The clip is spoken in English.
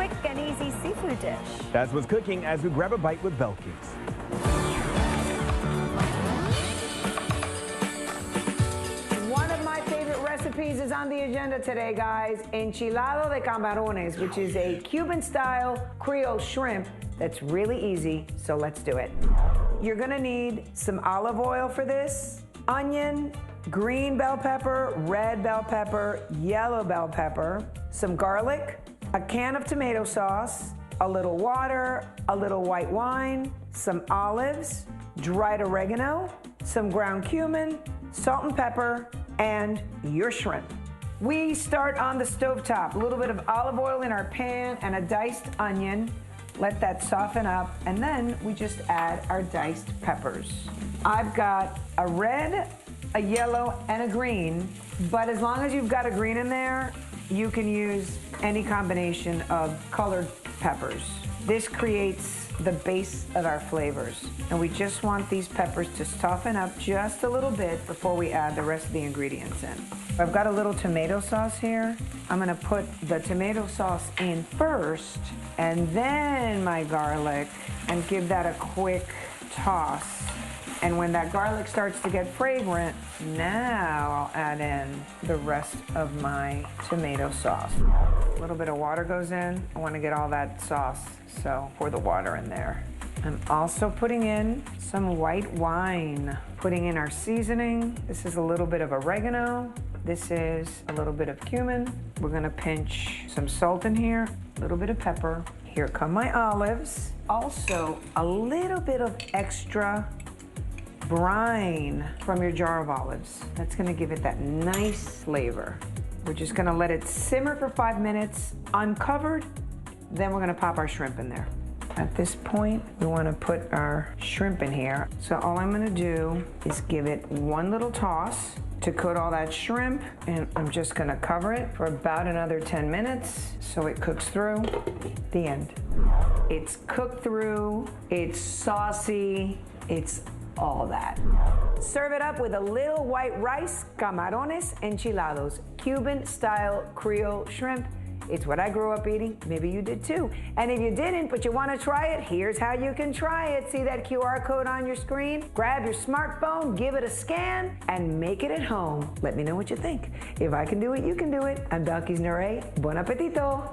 quick and easy seafood dish. That's what's cooking as we grab a bite with Belkys. One of my favorite recipes is on the agenda today, guys. Enchilado de camarones, which is a Cuban-style Creole shrimp that's really easy, so let's do it. You're gonna need some olive oil for this, onion, green bell pepper, red bell pepper, yellow bell pepper, some garlic, a can of tomato sauce, a little water, a little white wine, some olives, dried oregano, some ground cumin, salt and pepper, and your shrimp. We start on the stovetop, a little bit of olive oil in our pan and a diced onion. Let that soften up, and then we just add our diced peppers. I've got a red, a yellow, and a green, but as long as you've got a green in there, you can use any combination of colored peppers. This creates the base of our flavors, and we just want these peppers to soften up just a little bit before we add the rest of the ingredients in. I've got a little tomato sauce here. I'm gonna put the tomato sauce in first, and then my garlic, and give that a quick toss. And when that garlic starts to get fragrant, now I'll add in the rest of my tomato sauce. A little bit of water goes in. I want to get all that sauce, so pour the water in there. I'm also putting in some white wine. Putting in our seasoning. This is a little bit of oregano. This is a little bit of cumin. We're gonna pinch some salt in here, a little bit of pepper. Here come my olives. Also, a little bit of extra brine from your jar of olives. That's gonna give it that nice flavor. We're just gonna let it simmer for 5 minutes, uncovered, then we're gonna pop our shrimp in there. At this point, we wanna put our shrimp in here. So all I'm gonna do is give it one little toss to coat all that shrimp, and I'm just gonna cover it for about another 10 minutes so it cooks through. The end. It's cooked through, it's saucy, it's all that. Serve it up with a little white rice, camarones enchilados, Cuban-style Creole shrimp. It's what I grew up eating. Maybe you did too. And if you didn't, but you want to try it, here's how you can try it. See that QR code on your screen? Grab your smartphone, give it a scan, and make it at home. Let me know what you think. If I can do it, you can do it. I'm Belkys Nure. Buen appetito.